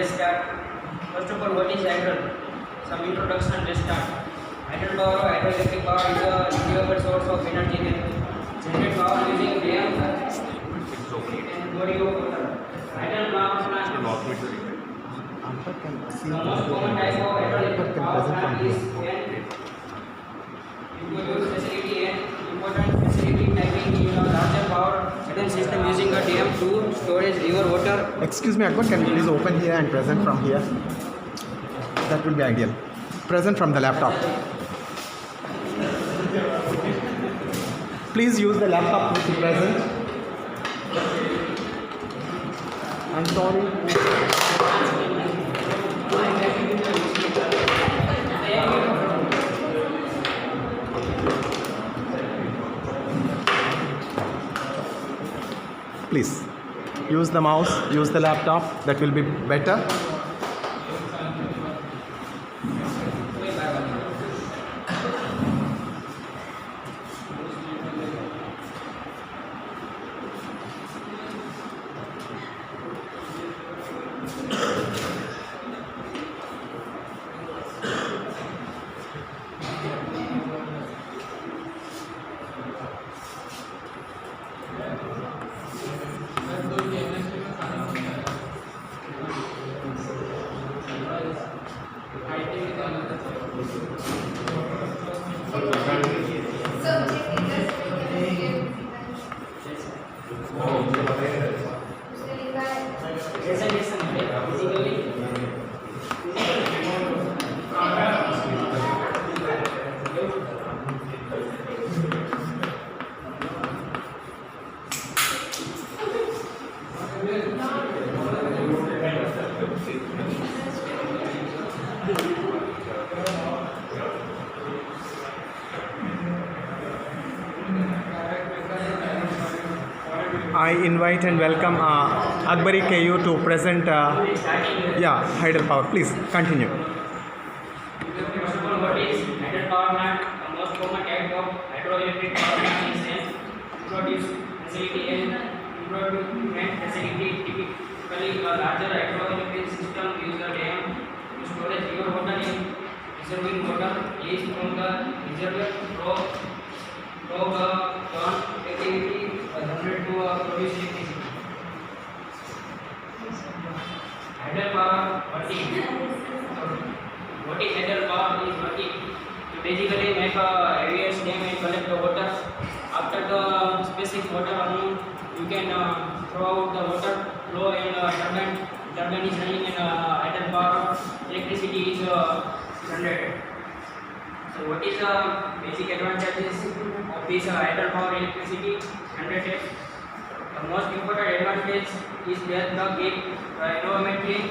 let's start. First of all, what is Hydel? Some introduction, let's start. Hydel power or hydroelectric power is a renewable source of energy that generate power using dam and body of water. Hydel power plant. The most common type of hydroelectric power plant is introduce facility and important facility typing in a larger power system using a dam to storage river water. Excuse me, Akbar, can you please open here and present from here? That will be ideal. Present from the laptop. Please use the laptop to present. I'm sorry. Please use the mouse, use the laptop, that will be better. I invite and welcome Akbari Keyur to present Hydel power. Please continue. First of all, what is Hydel power plant? The most common type of hydroelectric power plant is an introduced facility and improvement facility. Typically, a larger hydroelectric system uses a dam to storage river water in reserving water is from the reservoir from the plant activity generated to produce electricity. Hydel power working. What is Hydel power is working? To basically make a heavier dam and collect the water. After the specific water amount, you can throw out the water flow and turbine is running and Hydel power electricity is generated. So what is the basic advantages of this Hydel power electricity generated? The most important advantage is that the environment clean.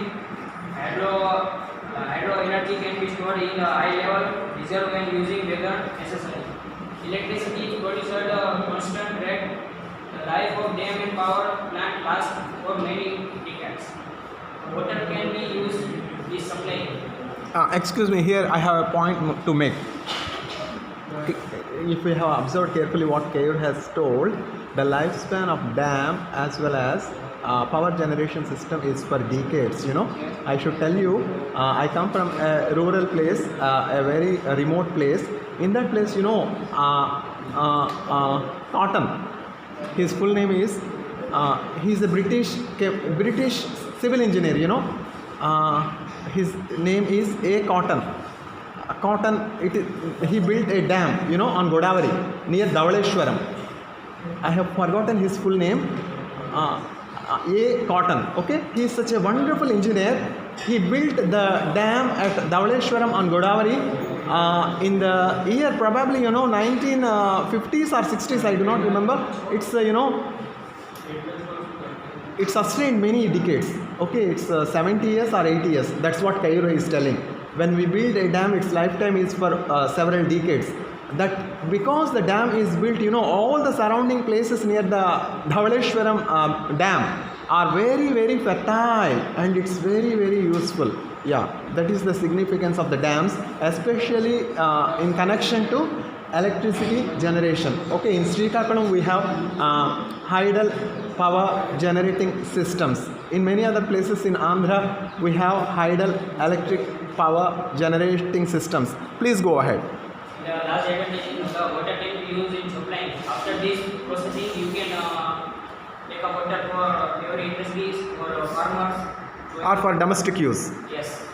Hydro energy can be stored in a high level reserve when using whether necessary. Electricity is produced at a constant rate. The life of dam and power plant lasts for many decades. Water can be used is supplied. Excuse me, here I have a point to make. If we have observed carefully what Keyur has told, the lifespan of dam as well as power generation system is for decades. I should tell you, I come from a rural place, a very remote place. In that place, Cotton, his full name is, he's a British civil engineer, his name is A. Cotton. He built a dam, on Godavari near Dhavaleshwaram. I have forgotten his full name. A. Cotton. Okay, he is such a wonderful engineer. He built the dam at Dhavaleshwaram on Godavari in the year probably 1950s or 60s. I do not remember. It's it sustained many decades. Okay, it's 70 years or 80 years. That's what Keyur is telling. When we build a dam, its lifetime is for several decades. That because the dam is built, all the surrounding places near the Dhavaleshwaram dam are very, very fertile and it's very, very useful. Yeah, that is the significance of the dams, especially in connection to electricity generation. Okay, in Srikakulam we have Hydel power generating systems. In many other places in Andhra, we have Hydel electric power generating systems. Please go ahead. The last advantage is the water can be used in supplying. After this processing, you can take a water for your industries or farmers. Or for domestic use. Yes.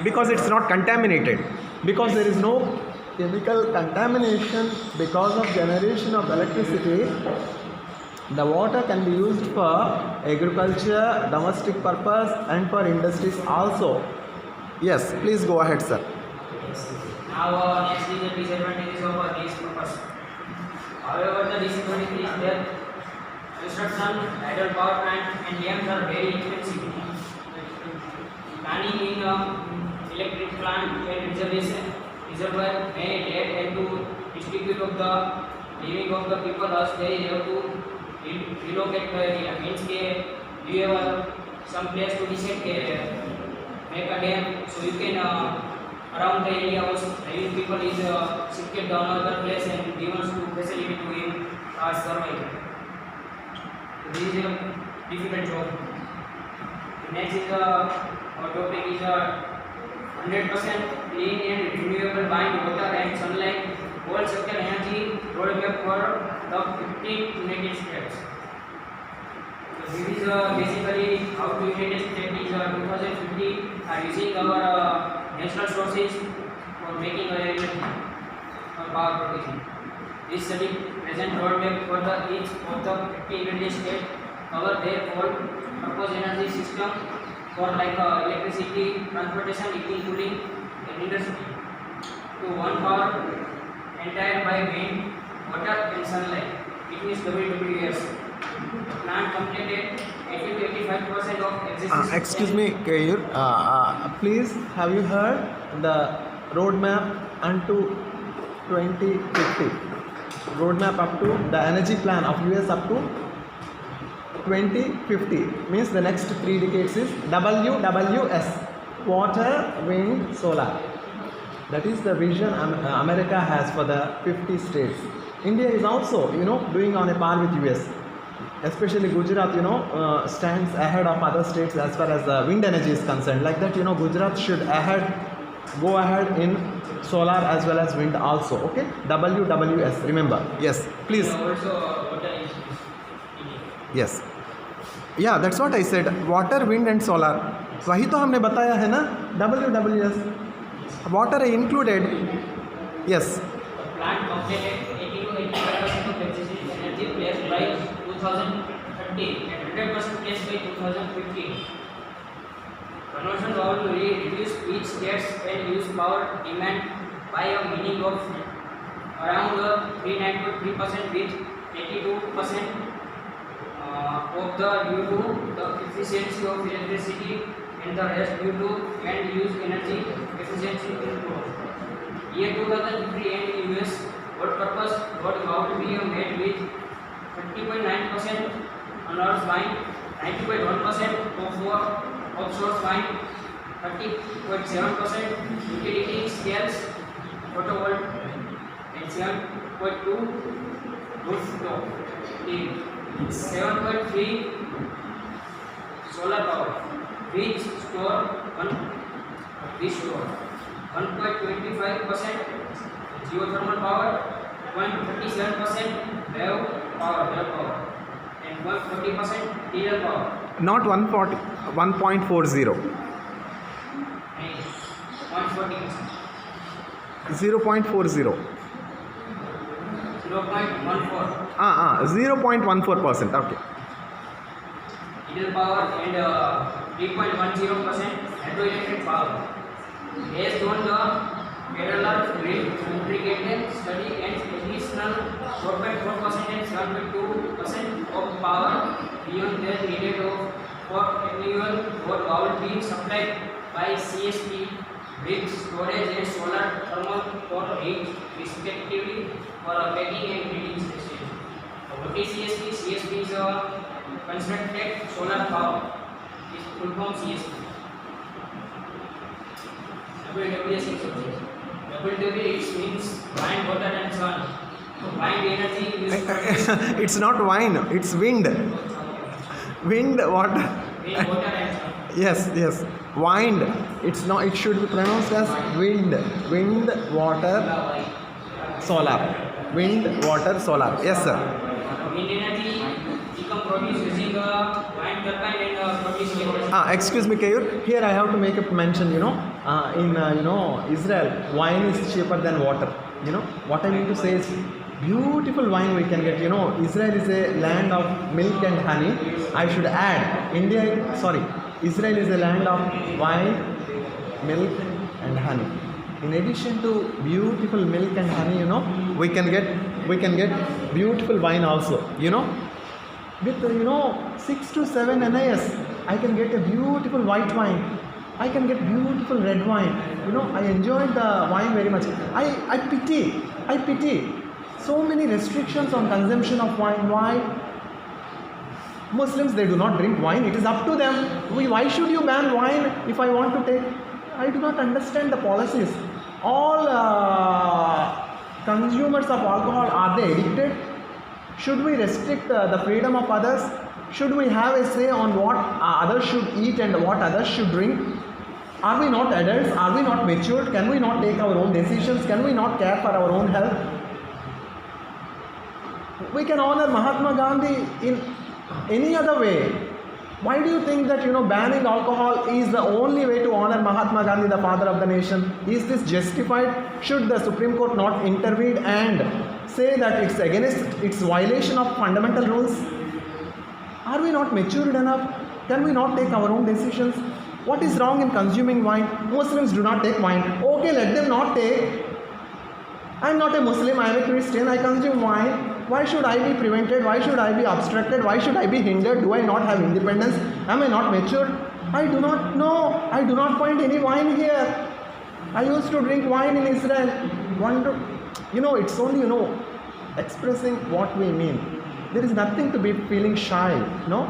Because it's not contaminated. Because there is no chemical contamination because of generation of electricity. The water can be used for agriculture, domestic purpose and for industries also. Yes, please go ahead, sir. Now next is the disadvantages of this purpose. However, the disadvantage is that construction, idle power plant and dams are very expensive. Planning in electric plant and reservoir may lead into dispute of the living of the people as they have to relocate the area. Means you have some place to decide make a dam, so you can around the area also living people is shifted to another place and given to facility to him survive. So this is a difficult job. Next is our topic is 100% clean and renewable wind, water and sunlight whole sector energy roadmap for the 15 United States. So this is basically how the United States is 2050 are using our natural sources for making energy for power production. This study present roadmap for the each of the 50 United States cover their whole proposed energy system for like electricity, transportation, heating, cooling, and industry. To one power entire by wind, water, and sunlight. It means WWS. The plant completed 80 to 85% of existing. Excuse me, Keyur. Please, have you heard the roadmap unto 2050? Roadmap up to the energy plan of US up to 2050 means the next 3 decades is WWS, water, wind, solar. That is the vision America has for the 50 states. India is also, doing on a par with US. Especially Gujarat, stands ahead of other states as far as the wind energy is concerned. Like that, Gujarat should go ahead in solar as well as wind also. Okay, WWS. Remember. Yes, please. Also, water is Yes. Yeah, that's what I said. Water, wind and solar. वही तो हमने बताया है ना, WWS. Water included. Yes. the plant completed 80 to 85% of existing energy placed by 2030 and 100% placed by 2050. Conversion will reduce each state's and use power demand by a meaning of around 3.3% with 82% of the due to the efficiency of electricity and the rest due to end use energy efficiency improved. Year 2003 and in US, what purpose what will be made with 30.9% on-earth wind, 90.1% offshore wind, 30.7% utility scales photovoltaic and 7.2 rooftop, 7.3 solar power, which store 1.25% geothermal power, 0.37% wave power, and 140% tidal power. Not 140, 1.40. And 0.40%. 0.40. 0.14 0.14%. Okay. tidal power and 3.10% hydroelectric power. Based on the parallel grid integrated study and additional 4.4% and 7.2% of power beyond that needed for annual what will be supplied by CSP with storage and solar thermal for heat respectively for a packing and heating station. What is CSP? CSP is a constructed solar power. Is full form CSP. WWS is WWS means wind, water and sun. So wind energy is It's not wine, it's wind. Wind, water. Wind, water, and sun. Yes, yes. Wind. It's not. It should be pronounced as wind. Wind, water, solar. Wind, water, solar. Yes, sir. Wind energy become produced using a wind turbine and produce electricity. Excuse me, Keyur. Here I have to make a mention. In Israel, wine is cheaper than water. What I mean to say is, beautiful wine we can get. Israel is a land of milk and honey. I should add, Israel is a land of wine, milk and honey. In addition to beautiful milk and honey, we can get beautiful wine also. With 6 to 7 NIS, I can get a beautiful white wine. I can get beautiful red wine. I enjoy the wine very much. I pity so many restrictions on consumption of wine. Why? Muslims, they do not drink wine. It is up to them. Why should you ban wine if I want to take? I do not understand the policies. All consumers of alcohol, are they addicted? Should we restrict the freedom of others? Should we have a say on what others should eat and what others should drink? Are we not adults? Are we not matured? Can we not take our own decisions? Can we not care for our own health? We can honor Mahatma Gandhi in any other way. Why do you think that banning alcohol is the only way to honor Mahatma Gandhi, the father of the nation? Is this justified? Should the Supreme Court not intervene and say that it's violation of fundamental rules? Are we not matured enough? Can we not take our own decisions? What is wrong in consuming wine? Muslims do not take wine. Okay, let them not take. I am not a Muslim, I am a Christian, I consume wine. Why should I be prevented? Why should I be obstructed? Why should I be hindered? Do I not have independence? Am I not mature? I do not know. I do not find any wine here. I used to drink wine in Israel. It's only, expressing what we mean. There is nothing to be feeling shy, no?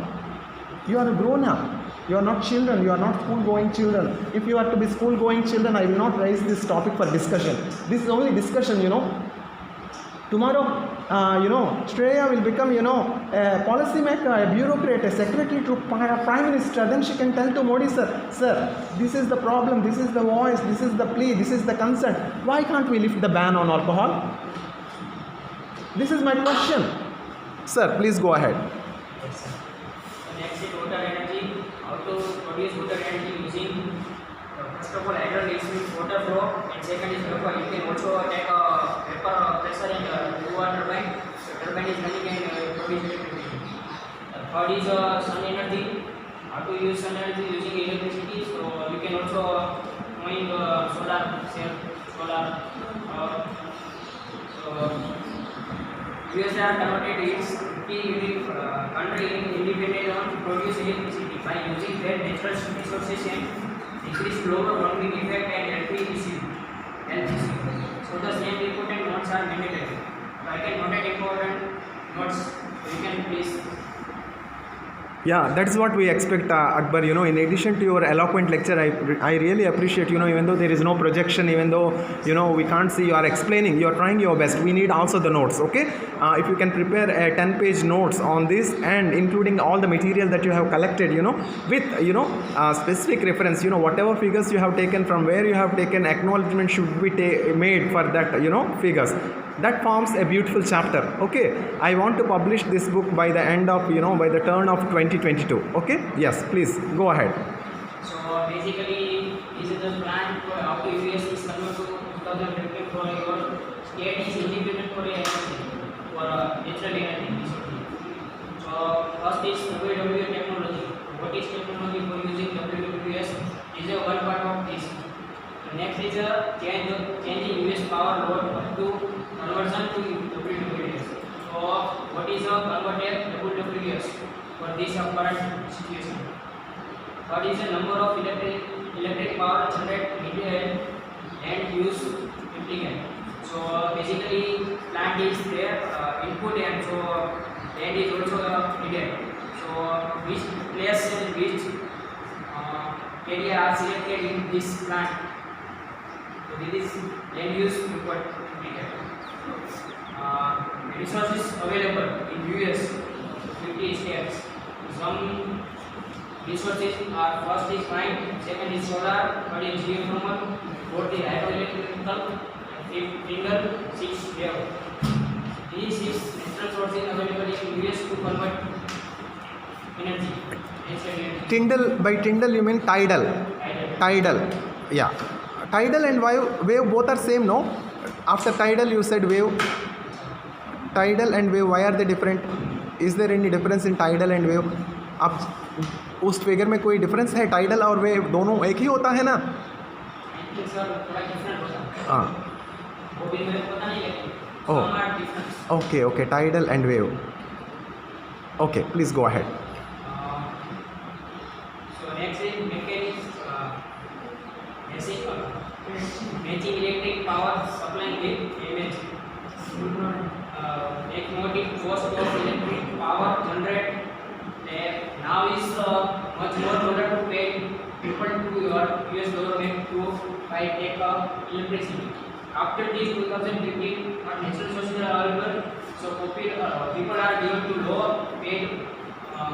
You are a grown up. You are not children. You are not school-going children. If you are to be school-going children, I will not raise this topic for discussion. This is only discussion, Tomorrow, Shreya will become, a policymaker, a bureaucrat, a secretary to Prime Minister. Then she can tell to Modi, sir, this is the problem, this is the voice, this is the plea, this is the concern. Why can't we lift the ban on alcohol? This is my question. Sir, please go ahead. Yes, sir. Next is water energy. How to produce water energy using, first of all, hydel is water flow, and second is vapor. You can also take a vapor pressure and do a turbine. The turbine is running and produce electricity. Third is sun energy. How to use sun energy using electricity. So you can also knowing solar cell, solar. US are converted its country independent on produce electricity by using their natural resources and increase global warming effect and LPG. So the same important notes are mandatory. So I can note important notes. You can please. Yeah, that's what we expect, Akbar. In addition to your eloquent lecture, I really appreciate, even though there is no projection, even though, we can't see, you are explaining, you are trying your best. We need also the notes, okay? If you can prepare a 10-page notes on this and including all the material that you have collected, with, specific reference, whatever figures you have taken, from where you have taken, acknowledgement should be made for that, figures. That forms a beautiful chapter. Okay, I want to publish this book by the end of, by the turn of 2022. Okay, yes, please go ahead. So basically, this is the plan for how to US is converted to 2015 for your state is independent for energy, for natural energy. So first is WW technology. What is technology for using WWS? Is a one part of this. Next is a changing US power load up to conversion to WWS. So what is a converted WWS for this current situation? What is the number of electric power generated and use implicant? So basically plant is there, input, and so land is also needed. So which place and which area are selected in this plant? So this is land use input implicant. Resources available in US 50 states is some resources are first is wind, second is solar, third is geothermal, fourth is hydroelectrical, and fifth tidal, sixth wave. These six natural sources available in US to convert energy. Tyndall, by Tyndall you mean tidal. Tidal, yeah. Tidal and wave both are same, no? After tidal you said wave. Tidal and wave, why are they different? Is there any difference in tidal and wave? आप उस figure में कोई difference है? Tidal और wave दोनों एक ही होता है ना? हाँ. Oh. Okay, okay. Tidal and wave. Okay, please go ahead. So next is matching electric power supply with image. Make motive cost of electric power generated now is much more order to pay people to your US government to buy take electricity. After this 2015, natural sources are available, so people are given to lower paid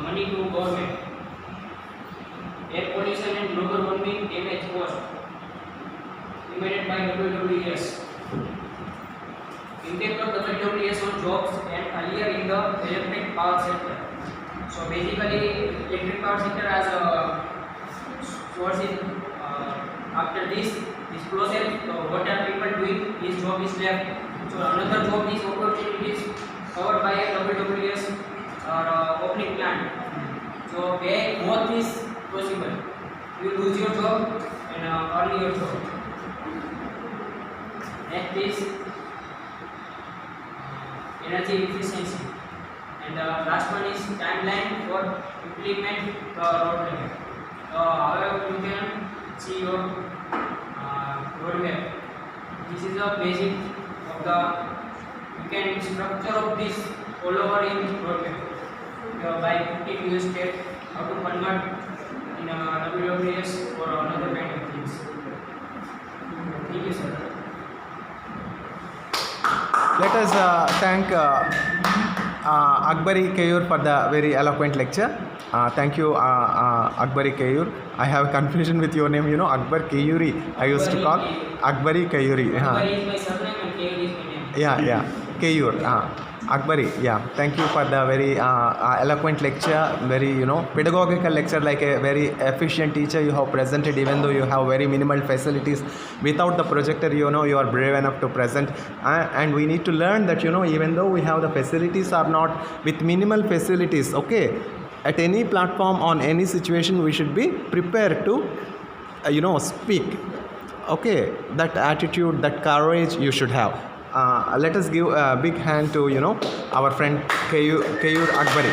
money to government. Air pollution and global warming damage cost limited by WWS. Impact of WWS on jobs and earlier in the electric power sector. So basically, electric power sector as a source is after this process, what are people doing? This job is left. So another job is opportunities covered by a WWS or opening plant. So where both is possible. You lose your job and earn your job. Next is energy efficiency. And the last one is timeline for implement the roadmap. However, you can see your roadmap. This is the basic of the you can structure of this all over in roadmap. By 15 US state how to convert in WWS or another kind of things. Thank you, sir. Let us thank Akbari Keyur for the very eloquent lecture. Thank you, Akbari Keyur. I have confusion with your name, you know, Akbar Keyuri. I used to call Akbari Keyuri. Akbari is my surname and Keyur is my name. Yeah, Keyur. Akbari, yeah. Thank you for the very eloquent lecture, very, you know, pedagogical lecture, like a very efficient teacher you have presented, even though you have very minimal facilities. Without the projector, you know, you are brave enough to present. And we need to learn that, you know, even though we have the facilities are not with minimal facilities, okay, at any platform, on any situation, we should be prepared to, you know, speak. Okay, that attitude, that courage you should have. Let us give a big hand to, you know, our friend Keyur Akbari.